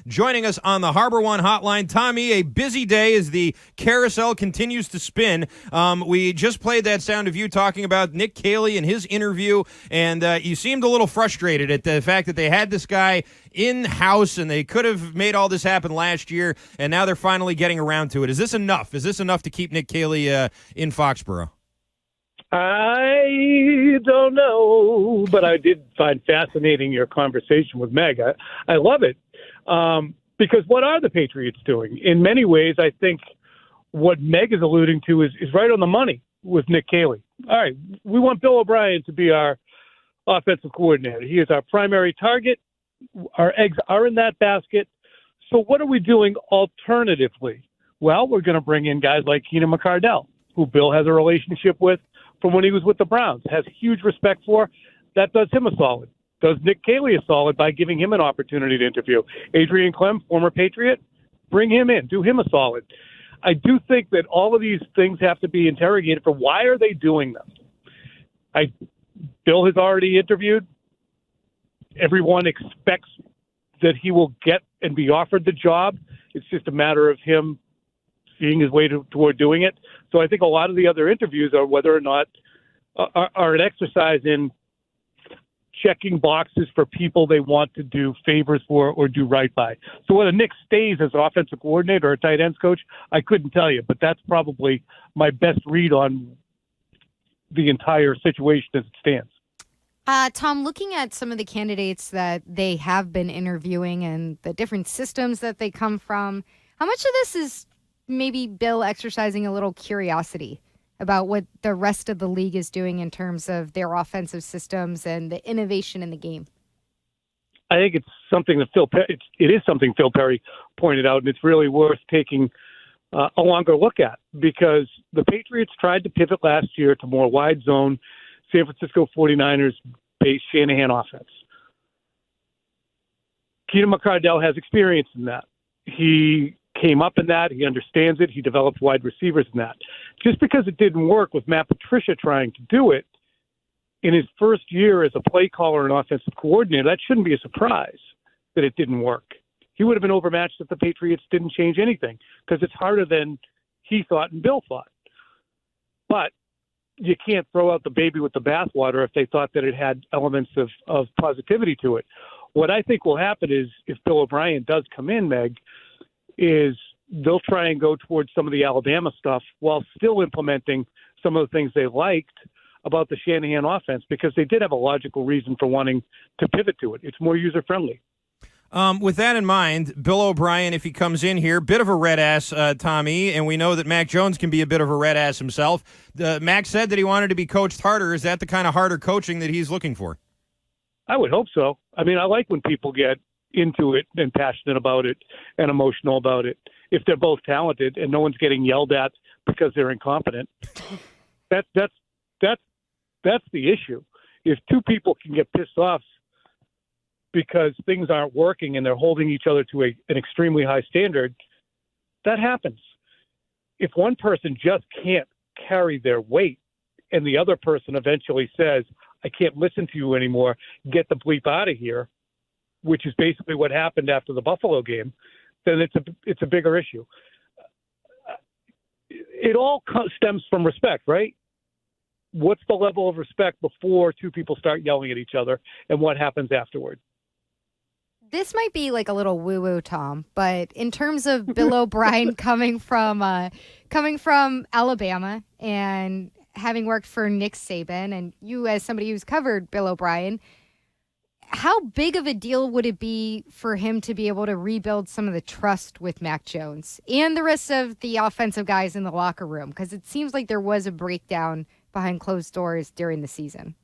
joining us on the Harbor One Hotline. Tommy, a busy day as the carousel continues to spin. We just played that sound of you talking about Nick Caley and his interview, and you seemed a little frustrated at the fact that they had this guy in-house and they could have made all this happen last year, and now they're finally getting around to it. Is this enough? Is this enough to keep Nick Caley in Foxborough? I don't know, but I did find fascinating your conversation with Meg. I love it because what are the Patriots doing? In many ways, I think what Meg is alluding to is right on the money with Nick Caley. All right, we want Bill O'Brien to be our offensive coordinator. He is our primary target. Our eggs are in that basket. So what are we doing alternatively? Well, we're going to bring in guys like Keenan McCardell, who Bill has a relationship with from when he was with the Browns, has huge respect for. That does him a solid. Does Nick Caley a solid by giving him an opportunity to interview. Adrian Clem, former Patriot, bring him in, do him a solid. I do think that all of these things have to be interrogated for why are they doing them. Bill has already interviewed. Everyone expects that he will get and be offered the job. It's just a matter of him seeing his way toward doing it. So I think a lot of the other interviews are whether or not are an exercise in checking boxes for people they want to do favors for or do right by. So whether Nick stays as offensive coordinator or a tight ends coach, I couldn't tell you, but that's probably my best read on the entire situation as it stands. Tom, looking at some of the candidates that they have been interviewing and the different systems that they come from, how much of this is maybe Bill exercising a little curiosity about what the rest of the league is doing in terms of their offensive systems and the innovation in the game? I think it's something that it is something Phil Perry pointed out, and it's really worth taking a longer look at because the Patriots tried to pivot last year to more wide zone San Francisco 49ers-based Shanahan offense. Keenan McCardell has experience in that. He came up in that. He understands it. He developed wide receivers in that. Just because it didn't work with Matt Patricia trying to do it in his first year as a play caller and offensive coordinator, that shouldn't be a surprise that it didn't work. He would have been overmatched if the Patriots didn't change anything because it's harder than he thought and Bill thought. But you can't throw out the baby with the bathwater if they thought that it had elements of positivity to it. What I think will happen is if Bill O'Brien does come in, Meg, is they'll try and go towards some of the Alabama stuff while still implementing some of the things they liked about the Shanahan offense because they did have a logical reason for wanting to pivot to it. It's more user-friendly. With that in mind, Bill O'Brien, if he comes in here, bit of a red ass, Tommy, and we know that Mac Jones can be a bit of a red ass himself. Mac said that he wanted to be coached harder. Is that the kind of harder coaching that he's looking for? I would hope so. I mean, I like when people get into it and passionate about it and emotional about it. If they're both talented and no one's getting yelled at because they're incompetent, that's the issue. If two people can get pissed off because things aren't working and they're holding each other to an extremely high standard, that happens. If one person just can't carry their weight and the other person eventually says, I can't listen to you anymore, get the bleep out of here, which is basically what happened after the Buffalo game, then it's a bigger issue. It all stems from respect, right? What's the level of respect before two people start yelling at each other and what happens afterward? This might be like a little woo-woo, Tom, but in terms of Bill O'Brien coming from Alabama and having worked for Nick Saban, and you as somebody who's covered Bill O'Brien, how big of a deal would it be for him to be able to rebuild some of the trust with Mac Jones and the rest of the offensive guys in the locker room? Because it seems like there was a breakdown behind closed doors during the season.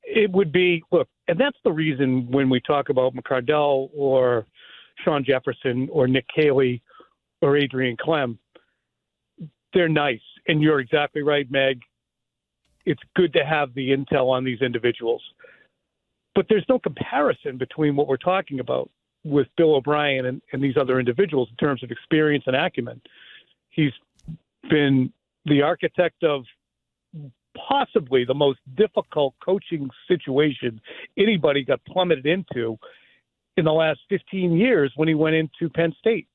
It would be, look, and that's the reason when we talk about McCardell or Sean Jefferson or Nick Caley or Adrian Clem, they're nice. And you're exactly right, Meg. It's good to have the intel on these individuals. But there's no comparison between what we're talking about with Bill O'Brien and these other individuals in terms of experience and acumen. He's been the architect of possibly the most difficult coaching situation anybody got plummeted into in the last 15 years when he went into Penn State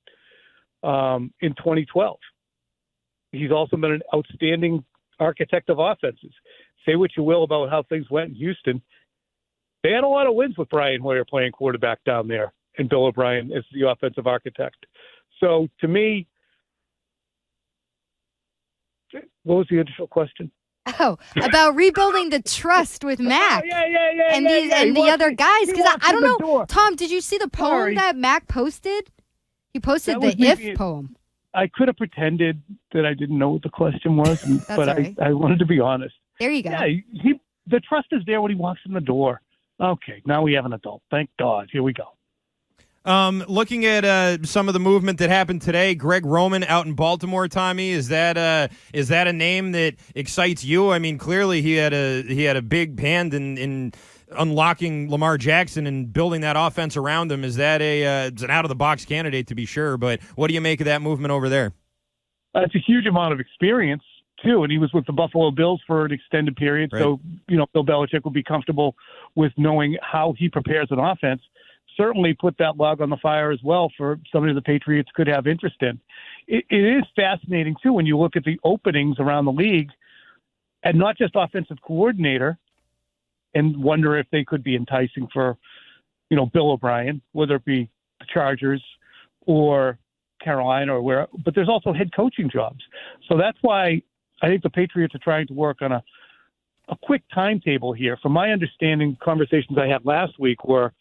in 2012. He's also been an outstanding architect of offenses. Say what you will about how things went in Houston. They had a lot of wins with Brian Hoyer playing quarterback down there and Bill O'Brien as the offensive architect. So to me, what was the initial question? Oh, about rebuilding the trust with Mac and the other guys. Because I don't know, door. Tom, did you see the poem that Mac posted? He posted the if poem. I could have pretended that I didn't know what the question was, but right. I wanted to be honest. There you go. Yeah, the trust is there when he walks in the door. Okay, now we have an adult. Thank God. Here we go. Looking at some of the movement that happened today, Greg Roman out in Baltimore, Tommy, is that a name that excites you? I mean, clearly he had a big hand in unlocking Lamar Jackson and building that offense around him. Is that it's an out of the box candidate to be sure? But what do you make of that movement over there? It's a huge amount of experience too, and he was with the Buffalo Bills for an extended period, right. So Bill Belichick will be comfortable with knowing how he prepares an offense. Certainly put that log on the fire as well for somebody the Patriots could have interest in. It is fascinating, too, when you look at the openings around the league and not just offensive coordinator and wonder if they could be enticing for, Bill O'Brien, whether it be the Chargers or Carolina or where. But there's also head coaching jobs. So that's why I think the Patriots are trying to work on a quick timetable here. From my understanding, conversations I had last week were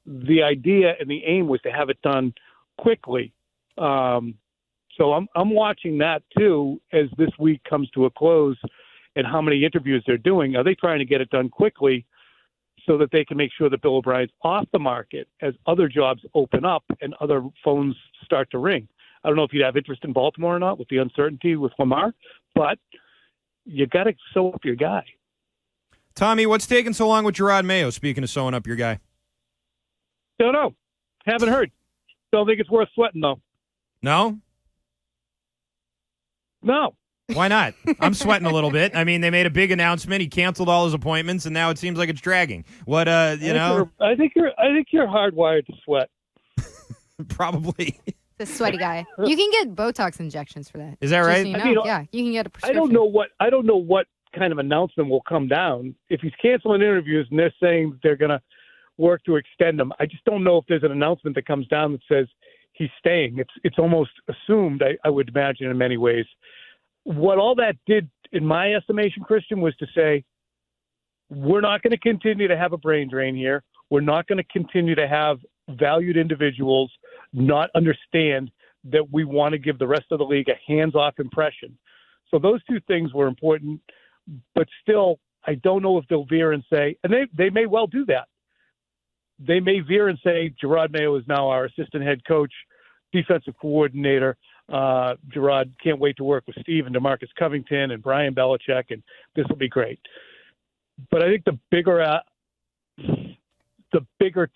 the idea and the aim was to have it done quickly. So I'm watching that too as this week comes to a close and how many interviews they're doing. Are they trying to get it done quickly so that they can make sure that Bill O'Brien's off the market as other jobs open up and other phones start to ring? I don't know if you'd have interest in Baltimore or not with the uncertainty with Lamar, but you got to sew up your guy. Tommy, what's taking so long with Jerod Meyo, speaking of sewing up your guy? Don't know. Haven't heard. Don't think it's worth sweating, though. No? No. Why not? I'm sweating a little bit. I mean, they made a big announcement. He canceled all his appointments, and now it seems like it's dragging. What, I think you're hardwired to sweat. Probably. The sweaty guy. You can get Botox injections for that. Is that right? So yeah, you can get a prescription. I don't know what kind of announcement will come down. If he's canceling interviews and they're saying that they're going to work to extend them, I just don't know if there's an announcement that comes down that says he's staying. It's almost assumed, I would imagine, in many ways. What all that did, in my estimation, Christian, was to say, we're not going to continue to have a brain drain here. We're not going to continue to have valued individuals not understand that we want to give the rest of the league a hands-off impression. So those two things were important, but still, I don't know if they'll veer and say, and they may well do that. They may veer and say, Jerod Meyo is now our assistant head coach, defensive coordinator. Jerod can't wait to work with Steve and DeMarcus Covington and Brian Belichick, and this will be great. But I think the bigger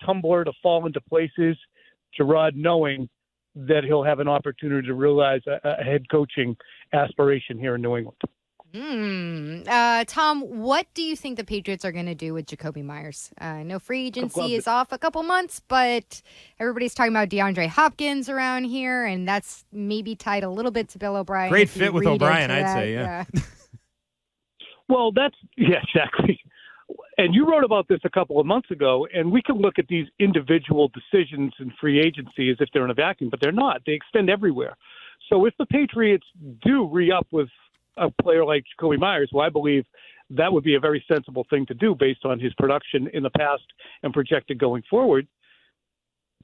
tumbler to fall into place is Jerod knowing that he'll have an opportunity to realize a head coaching aspiration here in New England. Tom, what do you think the Patriots are going to do with Jakobi Meyers? I know free agency is off a couple months, but everybody's talking about DeAndre Hopkins around here, and that's maybe tied a little bit to Bill O'Brien. Great fit with O'Brien, I'd say, yeah. Well, exactly. And you wrote about this a couple of months ago, and we can look at these individual decisions in free agency as if they're in a vacuum, but they're not. They extend everywhere. So if the Patriots do re-up with a player like Jakobi Meyers, who I believe that would be a very sensible thing to do based on his production in the past and projected going forward,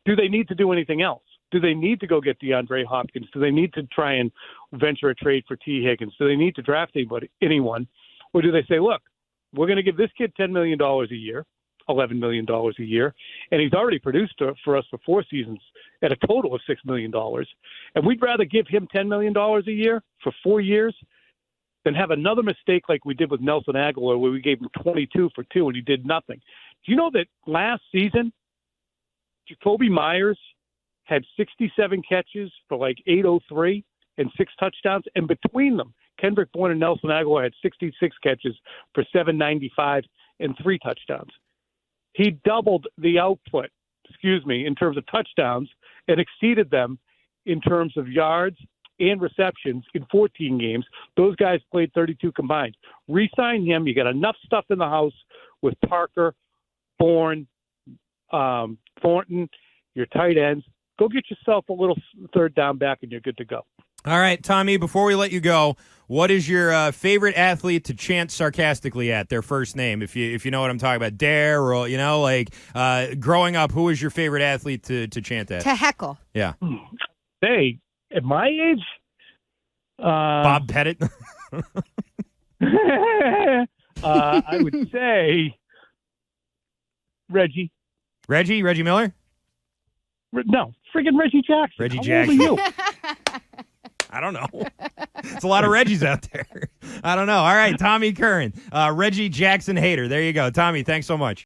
do they need to do anything else? Do they need to go get DeAndre Hopkins? Do they need to try and venture a trade for T. Higgins? Do they need to draft anyone? Or do they say, look, we're going to give this kid $10 million a year, $11 million a year, and he's already produced for us for 4 seasons at a total of $6 million, and we'd rather give him $10 million a year for 4 years than have another mistake like we did with Nelson Aguilar where we gave him 22 for 2 and he did nothing. Do you know that last season, Jakobi Meyers had 67 catches for like 803 and 6 touchdowns, and between them, Kendrick Bourne and Nelson Aguilar had 66 catches for 795 and 3 touchdowns. He doubled the output in terms of touchdowns and exceeded them in terms of yards and receptions in 14 games. Those guys played 32 combined. Re-sign him. You got enough stuff in the house with Parker, Bourne, Thornton, your tight ends. Go get yourself a little third down back and you're good to go. All right, Tommy, before we let you go, what is your favorite athlete to chant sarcastically at their first name, if you know what I'm talking about? Dare, or, growing up, who was your favorite athlete to chant at? To heckle. Yeah. Hey, at my age? Bob Pettit? I would say Reggie. Reggie Miller? No, friggin' Reggie Jackson. Reggie How Jackson. old are you? I don't know. It's a lot of Reggies out there. I don't know. All right, Tommy Curran, Reggie Jackson hater. There you go. Tommy, thanks so much.